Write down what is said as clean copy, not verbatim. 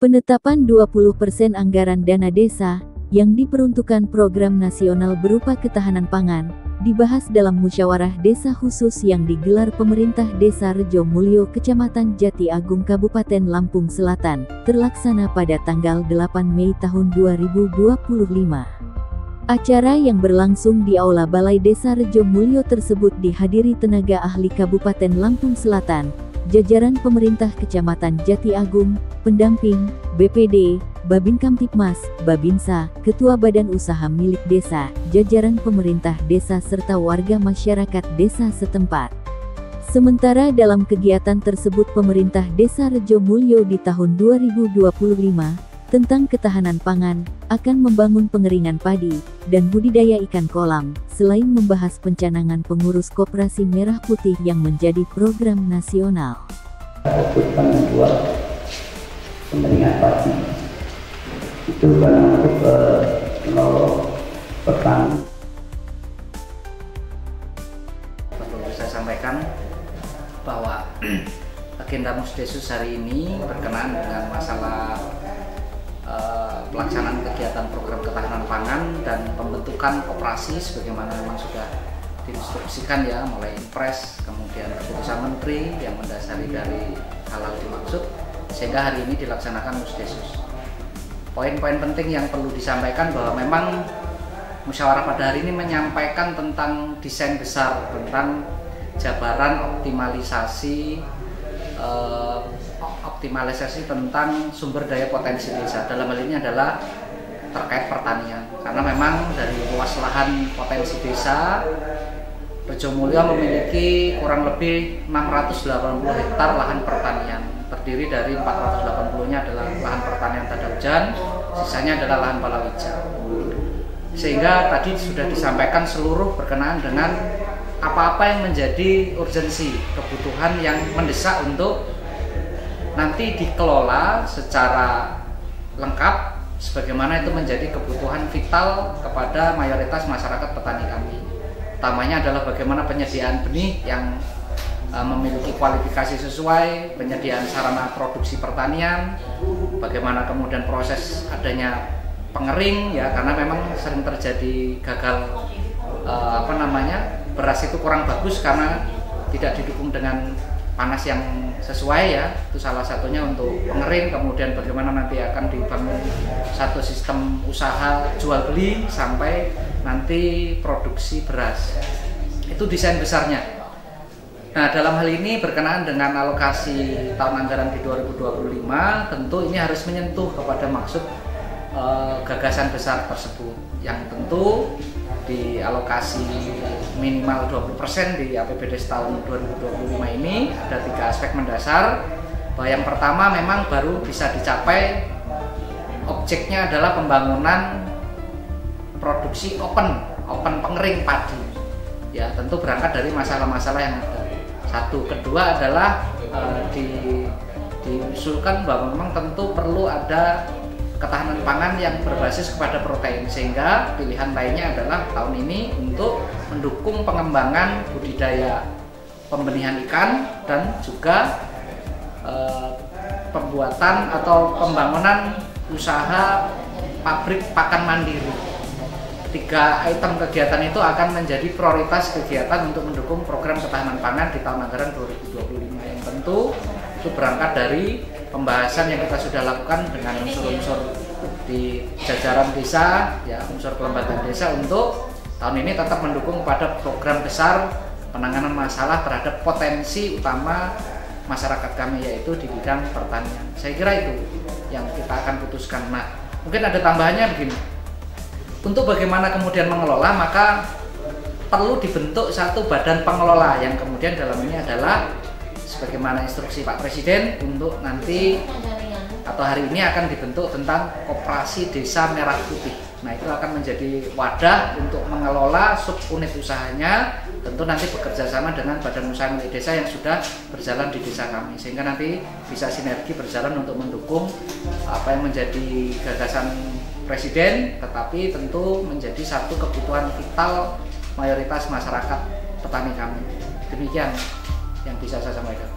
Penetapan 20% anggaran dana desa yang diperuntukkan program nasional berupa ketahanan pangan dibahas dalam musyawarah desa khusus yang digelar pemerintah Desa Rejo Mulyo, Kecamatan Jati Agung, Kabupaten Lampung Selatan, terlaksana pada tanggal 8 Mei tahun 2025. Acara yang berlangsung di Aula Balai Desa Rejo Mulyo tersebut dihadiri tenaga ahli Kabupaten Lampung Selatan, jajaran pemerintah Kecamatan Jati Agung, pendamping, BPD, Babin Kamtipmas, Babinsa, Ketua Badan Usaha Milik Desa, jajaran pemerintah desa serta warga masyarakat desa setempat. Sementara dalam kegiatan tersebut pemerintah Desa Rejo Mulyo di tahun 2025 tentang ketahanan pangan akan membangun pengeringan padi dan budidaya ikan kolam, selain membahas pencanangan pengurus Koperasi Merah Putih yang menjadi program nasional. Fokus kami buat pengeringan padi itu karena untuk petani. Perlu saya sampaikan bahwa agenda Musdesus hari ini berkenaan dengan masalah pelaksanaan kegiatan program ketahanan pangan dan pembentukan koperasi sebagaimana memang sudah diinstruksikan ya, mulai Impres, kemudian keputusan Menteri yang mendasari dari hal-hal dimaksud, sehingga hari ini dilaksanakan Musdesus. Poin-poin penting yang perlu disampaikan bahwa memang musyawarah pada hari ini menyampaikan tentang desain besar tentang jabaran optimalisasi tentang sumber daya potensi desa. Dalam hal ini adalah terkait pertanian, karena memang dari luas lahan potensi desa, Rejo Mulyo memiliki kurang lebih 680 hektar lahan pertanian, terdiri dari 480-nya adalah lahan pertanian tanda hujan, sisanya adalah lahan palawija. Sehingga tadi sudah disampaikan seluruh berkenaan dengan apa-apa yang menjadi urgensi, kebutuhan yang mendesak untuk nanti dikelola secara lengkap sebagaimana itu menjadi kebutuhan vital kepada mayoritas masyarakat petani kami. Utamanya adalah bagaimana penyediaan benih yang memiliki kualifikasi sesuai, penyediaan sarana produksi pertanian, bagaimana kemudian proses adanya pengering ya, karena memang sering terjadi gagal beras itu kurang bagus karena tidak didukung dengan panas yang sesuai ya. Itu salah satunya untuk pengering, kemudian bagaimana nanti akan dibangun satu sistem usaha jual beli sampai nanti produksi beras. Itu desain besarnya. Nah, dalam hal ini berkenaan dengan alokasi tahun anggaran di 2025, tentu ini harus menyentuh kepada maksud gagasan besar tersebut, yang tentu dialokasi minimal 20% di APBD tahun 2025 ini ada 3 aspek mendasar. Bahwa yang pertama memang baru bisa dicapai, objeknya adalah pembangunan produksi open pengering padi. Ya, tentu berangkat dari masalah-masalah yang ada. Satu, kedua adalah diusulkan bahwa memang tentu perlu ada ketahanan pangan yang berbasis kepada protein, sehingga pilihan lainnya adalah tahun ini untuk mendukung pengembangan budidaya pembenihan ikan dan juga pembuatan atau pembangunan usaha pabrik pakan mandiri. 3 item kegiatan itu akan menjadi prioritas kegiatan untuk mendukung program ketahanan pangan di tahun anggaran 2025, yang tentu itu berangkat dari pembahasan yang kita sudah lakukan dengan unsur-unsur di jajaran desa, ya, unsur kelembagaan desa untuk tahun ini tetap mendukung pada program besar penanganan masalah terhadap potensi utama masyarakat kami, yaitu di bidang pertanian. Saya kira itu yang kita akan putuskan. Nah, mungkin ada tambahannya begini. Untuk bagaimana kemudian mengelola, maka perlu dibentuk satu badan pengelola yang kemudian dalam ini adalah sebagaimana instruksi Pak Presiden untuk nanti atau hari ini akan dibentuk tentang Koperasi Desa Merah Putih. Nah, itu akan menjadi wadah untuk mengelola subunit usahanya, tentu nanti bekerja sama dengan badan usaha milik desa yang sudah berjalan di desa kami, sehingga nanti bisa sinergi berjalan untuk mendukung apa yang menjadi gagasan Presiden, tetapi tentu menjadi satu kebutuhan vital mayoritas masyarakat petani kami. Demikian yang bisa saya sampaikan.